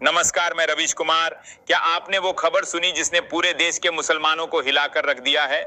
नमस्कार, मैं रवीश कुमार। क्या आपने वो खबर सुनी जिसने पूरे देश के मुसलमानों को हिलाकर रख दिया है?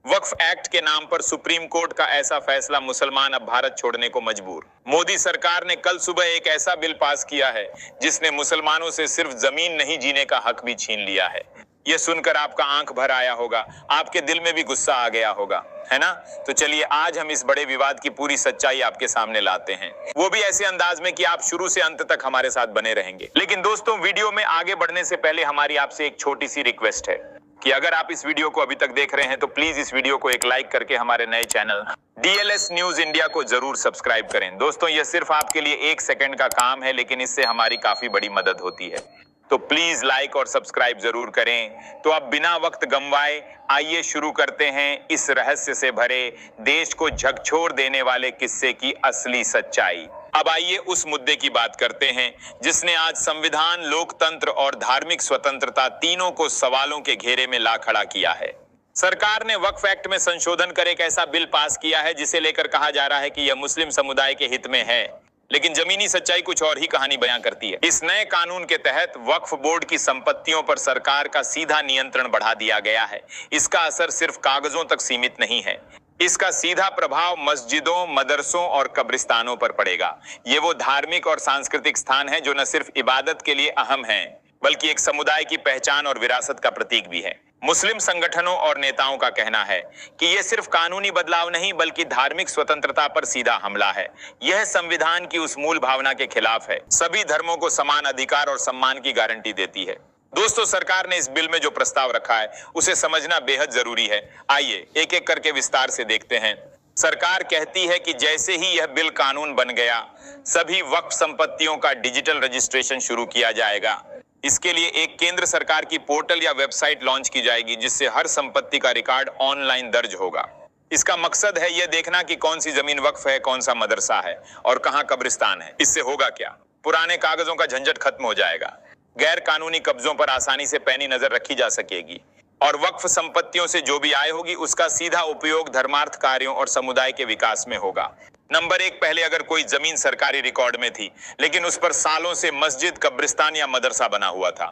वक्फ एक्ट के नाम पर सुप्रीम कोर्ट का ऐसा फैसला, मुसलमान अब भारत छोड़ने को मजबूर। मोदी सरकार ने कल सुबह एक ऐसा बिल पास किया है जिसने मुसलमानों से सिर्फ जमीन नहीं जीने का हक भी छीन लिया है। यह सुनकर आपका आंख भर आया होगा, आपके दिल में भी गुस्सा आ गया होगा, है ना? तो चलिए आज हम इस बड़े विवाद की पूरी सच्चाई आपके सामने लाते हैं, वो भी ऐसे अंदाज में कि आप शुरू से अंत तक हमारे साथ बने रहेंगे। लेकिन दोस्तों, वीडियो में आगे बढ़ने से पहले हमारी आपसे एक छोटी सी रिक्वेस्ट है कि अगर आप इस वीडियो को अभी तक देख रहे हैं तो प्लीज इस वीडियो को एक लाइक करके हमारे नए चैनल DLS न्यूज इंडिया को जरूर सब्सक्राइब करें। दोस्तों, यह सिर्फ आपके लिए 1 सेकंड का काम है, लेकिन इससे हमारी काफी बड़ी मदद होती है। तो प्लीज लाइक और सब्सक्राइब जरूर करें। तो अब बिना वक्त गंवाए आइए शुरू करते हैं इस रहस्य से भरे, देश को झकझोर देने वाले किस्से की असली सच्चाई। अब आइए उस मुद्दे की बात करते हैं जिसने आज संविधान, लोकतंत्र और धार्मिक स्वतंत्रता तीनों को सवालों के घेरे में ला खड़ा किया है। सरकार ने वक्फ एक्ट में संशोधन कर एक ऐसा बिल पास किया है जिसे लेकर कहा जा रहा है कि यह मुस्लिम समुदाय के हित में है, लेकिन जमीनी सच्चाई कुछ और ही कहानी बयां करती है। इस नए कानून के तहत वक्फ बोर्ड की संपत्तियों पर सरकार का सीधा नियंत्रण बढ़ा दिया गया है। इसका असर सिर्फ कागजों तक सीमित नहीं है, इसका सीधा प्रभाव मस्जिदों, मदरसों और कब्रिस्तानों पर पड़ेगा। ये वो धार्मिक और सांस्कृतिक स्थान है जो न सिर्फ इबादत के लिए अहम है, बल्कि एक समुदाय की पहचान और विरासत का प्रतीक भी है। मुस्लिम संगठनों और नेताओं का कहना है कि यह सिर्फ कानूनी बदलाव नहीं बल्कि धार्मिक स्वतंत्रता पर सीधा हमला है। यह संविधान की उस मूल भावना के खिलाफ है, सभी धर्मों को समान अधिकार और सम्मान की गारंटी देती है। दोस्तों, सरकार ने इस बिल में जो प्रस्ताव रखा है उसे समझना बेहद जरूरी है। आइए एक एक करके विस्तार से देखते हैं। सरकार कहती है कि जैसे ही यह बिल कानून बन गया, सभी वक्फ संपत्तियों का डिजिटल रजिस्ट्रेशन शुरू किया जाएगा। इसके लिए एक केंद्र सरकार की पोर्टल या वेबसाइट लॉन्च की जाएगी जिससे हर संपत्ति का रिकॉर्ड ऑनलाइन दर्ज होगा। इसका मकसद है यह देखना कि कौन सी जमीन वक्फ है, कौन सा मदरसा है और कहां कब्रिस्तान है। इससे होगा क्या? पुराने कागजों का झंझट खत्म हो जाएगा, गैर कानूनी कब्जों पर आसानी से पैनी नजर रखी जा सकेगी और वक्फ संपत्तियों से जो भी आय होगी उसका सीधा उपयोग धर्मार्थ कार्यों और समुदाय के विकास में होगा। नंबर 1, पहले अगर कोई जमीन सरकारी रिकॉर्ड में थी लेकिन उस पर सालों से मस्जिद, कब्रिस्तान या मदरसा बना हुआ था,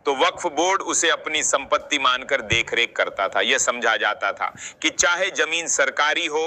तो वक्फ बोर्ड उसे अपनी संपत्ति मानकर देखरेख करता था। यह समझा जाता था कि चाहे जमीन सरकारी हो,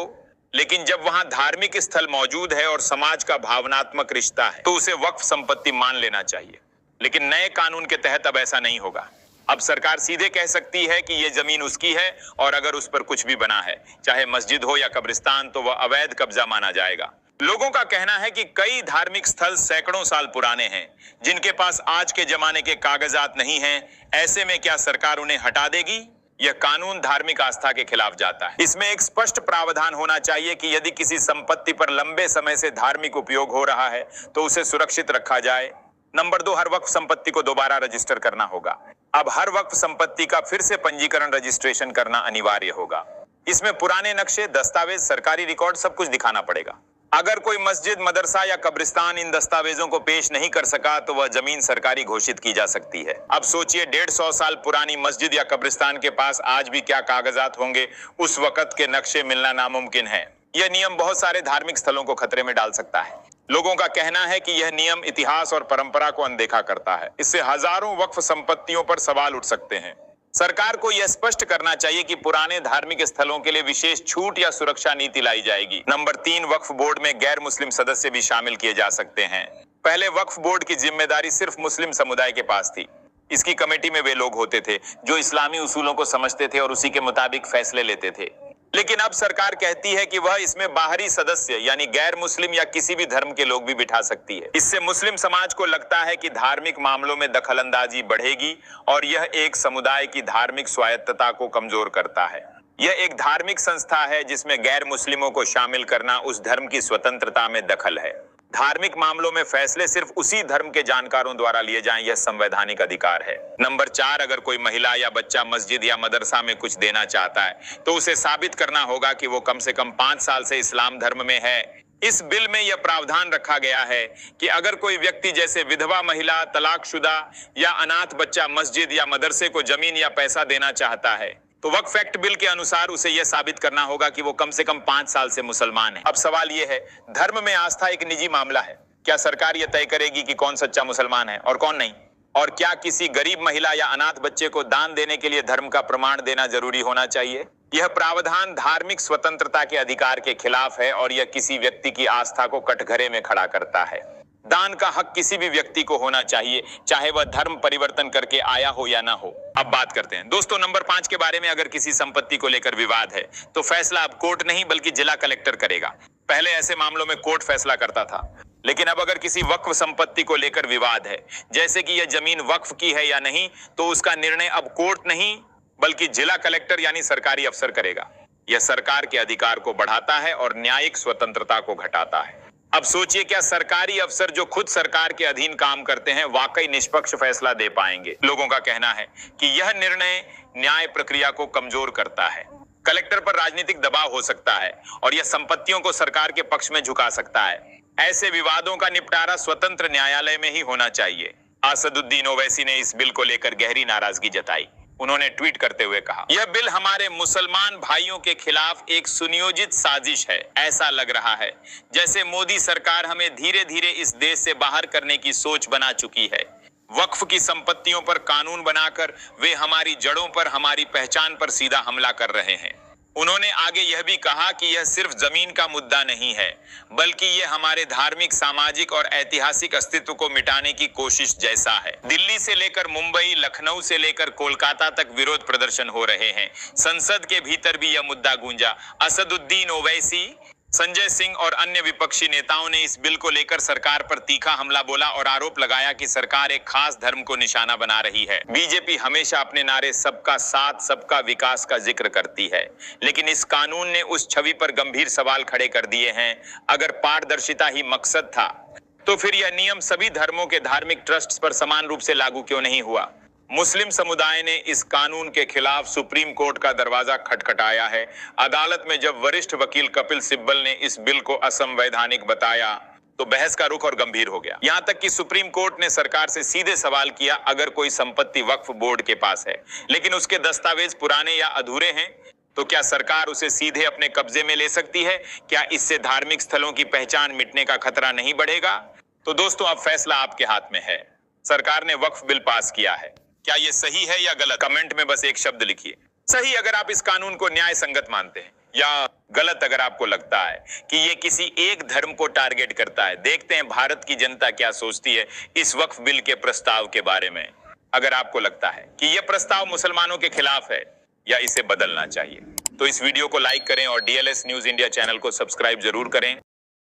लेकिन जब वहां धार्मिक स्थल मौजूद है और समाज का भावनात्मक रिश्ता है तो उसे वक्फ संपत्ति मान लेना चाहिए। लेकिन नए कानून के तहत अब ऐसा नहीं होगा। अब सरकार सीधे कह सकती है कि यह जमीन उसकी है और अगर उस पर कुछ भी बना है, चाहे मस्जिद हो या कब्रिस्तान, तो वह अवैध कब्जा माना जाएगा। लोगों का कहना है कि कई धार्मिक स्थल सैकड़ों साल पुराने हैं जिनके पास आज के जमाने के कागजात नहीं हैं। ऐसे में क्या सरकार उन्हें हटा देगी? यह कानून धार्मिक आस्था के खिलाफ जाता है। इसमें एक स्पष्ट प्रावधान होना चाहिए कि यदि किसी संपत्ति पर लंबे समय से धार्मिक उपयोग हो रहा है तो उसे सुरक्षित रखा जाए। नंबर 2, हर वक्फ संपत्ति को दोबारा रजिस्टर करना होगा। अब हर वक्फ संपत्ति का फिर से पंजीकरण, रजिस्ट्रेशन करना अनिवार्य होगा। इसमें पुराने नक्शे, दस्तावेज, सरकारी रिकॉर्ड सब कुछ दिखाना पड़ेगा। अगर कोई मस्जिद, मदरसा या कब्रिस्तान इन दस्तावेजों को पेश नहीं कर सका तो वह जमीन सरकारी घोषित की जा सकती है। अब सोचिए, 150 साल पुरानी मस्जिद या कब्रिस्तान के पास आज भी क्या कागजात होंगे? उस वक्त के नक्शे मिलना नामुमकिन है। यह नियम बहुत सारे धार्मिक स्थलों को खतरे में डाल सकता है। लोगों का कहना है कि यह नियम इतिहास और परंपरा को अनदेखा करता है। इससे हजारों वक्फ संपत्तियों पर सवाल उठ सकते हैं। सरकार को यह स्पष्ट करना चाहिए कि पुराने धार्मिक स्थलों के लिए विशेष छूट या सुरक्षा नीति लाई जाएगी। नंबर 3, वक्फ बोर्ड में गैर मुस्लिम सदस्य भी शामिल किए जा सकते हैं। पहले वक्फ बोर्ड की जिम्मेदारी सिर्फ मुस्लिम समुदाय के पास थी। इसकी कमेटी में वे लोग होते थे जो इस्लामी उसूलों को समझते थे और उसी के मुताबिक फैसले लेते थे। लेकिन अब सरकार कहती है कि वह इसमें बाहरी सदस्य यानी गैर मुस्लिम या किसी भी धर्म के लोग भी बिठा सकती है। इससे मुस्लिम समाज को लगता है कि धार्मिक मामलों में दखलंदाजी बढ़ेगी और यह एक समुदाय की धार्मिक स्वायत्तता को कमजोर करता है। यह एक धार्मिक संस्था है जिसमें गैर मुस्लिमों को शामिल करना उस धर्म की स्वतंत्रता में दखल है। धार्मिक मामलों में फैसले सिर्फ उसी धर्म के जानकारों द्वारा लिए जाएं, यह संवैधानिक अधिकार है। नंबर 4, अगर कोई महिला या बच्चा मस्जिद या मदरसा में कुछ देना चाहता है तो उसे साबित करना होगा कि वो कम से कम 5 साल से इस्लाम धर्म में है। इस बिल में यह प्रावधान रखा गया है कि अगर कोई व्यक्ति जैसे विधवा महिला, तलाकशुदा या अनाथ बच्चा मस्जिद या मदरसे को जमीन या पैसा देना चाहता है तो वक्फ एक्ट बिल के अनुसार उसे यह साबित करना होगा कि वो कम से कम 5 साल से मुसलमान है। अब सवाल यह है, धर्म में आस्था एक निजी मामला है। क्या सरकार यह तय करेगी कि कौन सच्चा मुसलमान है और कौन नहीं? और क्या किसी गरीब महिला या अनाथ बच्चे को दान देने के लिए धर्म का प्रमाण देना जरूरी होना चाहिए? यह प्रावधान धार्मिक स्वतंत्रता के अधिकार के खिलाफ है और यह किसी व्यक्ति की आस्था को कटघरे में खड़ा करता है। दान का हक किसी भी व्यक्ति को होना चाहिए, चाहे वह धर्म परिवर्तन करके आया हो या ना हो। अब बात करते हैं दोस्तों नंबर 5 के बारे में। अगर किसी संपत्ति को लेकर विवाद है तो फैसला अब कोर्ट नहीं बल्कि जिला कलेक्टर करेगा। पहले ऐसे मामलों में कोर्ट फैसला करता था, लेकिन अब अगर किसी वक्फ संपत्ति को लेकर विवाद है, जैसे कि यह जमीन वक्फ की है या नहीं, तो उसका निर्णय अब कोर्ट नहीं बल्कि जिला कलेक्टर यानी सरकारी अफसर करेगा। यह सरकार के अधिकार को बढ़ाता है और न्यायिक स्वतंत्रता को घटाता है। अब सोचिए, क्या सरकारी अफसर जो खुद सरकार के अधीन काम करते हैं वाकई निष्पक्ष फैसला दे पाएंगे? लोगों का कहना है कि यह निर्णय न्याय प्रक्रिया को कमजोर करता है। कलेक्टर पर राजनीतिक दबाव हो सकता है और यह संपत्तियों को सरकार के पक्ष में झुका सकता है। ऐसे विवादों का निपटारा स्वतंत्र न्यायालय में ही होना चाहिए। असदुद्दीन ओवैसी ने इस बिल को लेकर गहरी नाराजगी जताई। उन्होंने ट्वीट करते हुए कहा, यह बिल हमारे मुसलमान भाइयों के खिलाफ एक सुनियोजित साजिश है। ऐसा लग रहा है जैसे मोदी सरकार हमें धीरे धीरे इस देश से बाहर करने की सोच बना चुकी है। वक्फ की संपत्तियों पर कानून बनाकर वे हमारी जड़ों पर, हमारी पहचान पर सीधा हमला कर रहे हैं। उन्होंने आगे यह भी कहा कि यह सिर्फ जमीन का मुद्दा नहीं है, बल्कि यह हमारे धार्मिक, सामाजिक और ऐतिहासिक अस्तित्व को मिटाने की कोशिश जैसा है। दिल्ली से लेकर मुंबई, लखनऊ से लेकर कोलकाता तक विरोध प्रदर्शन हो रहे हैं। संसद के भीतर भी यह मुद्दा गूंजा। असदुद्दीन ओवैसी, संजय सिंह और अन्य विपक्षी नेताओं ने इस बिल को लेकर सरकार पर तीखा हमला बोला और आरोप लगाया कि सरकार एक खास धर्म को निशाना बना रही है। बीजेपी हमेशा अपने नारे सबका साथ, सबका विकास का जिक्र करती है, लेकिन इस कानून ने उस छवि पर गंभीर सवाल खड़े कर दिए हैं। अगर पारदर्शिता ही मकसद था, तो फिर यह नियम सभी धर्मों के धार्मिक ट्रस्ट्स पर समान रूप से लागू क्यों नहीं हुआ? मुस्लिम समुदाय ने इस कानून के खिलाफ सुप्रीम कोर्ट का दरवाजा खटखटाया है। अदालत में जब वरिष्ठ वकील कपिल सिब्बल ने इस बिल को असंवैधानिक बताया, तो बहस का रुख और गंभीर हो गया। यहां तक कि सुप्रीम कोर्ट ने सरकार से सीधे सवाल किया, अगर कोई संपत्ति वक्फ बोर्ड के पास है लेकिन उसके दस्तावेज पुराने या अधूरे हैं, तो क्या सरकार उसे सीधे अपने कब्जे में ले सकती है? क्या इससे धार्मिक स्थलों की पहचान मिटने का खतरा नहीं बढ़ेगा? तो दोस्तों, अब फैसला आपके हाथ में है। सरकार ने वक्फ बिल पास किया है। क्या ये सही है या गलत? कमेंट में बस एक शब्द लिखिए, सही अगर आप इस कानून को न्याय संगत मानते हैं, या गलत अगर आपको लगता है कि ये किसी एक धर्म को टारगेट करता है। देखते हैं भारत की जनता क्या सोचती है इस वक्फ बिल के प्रस्ताव के बारे में। अगर आपको लगता है कि यह प्रस्ताव मुसलमानों के खिलाफ है या इसे बदलना चाहिए, तो इस वीडियो को लाइक करें और DLS न्यूज इंडिया चैनल को सब्सक्राइब जरूर करें।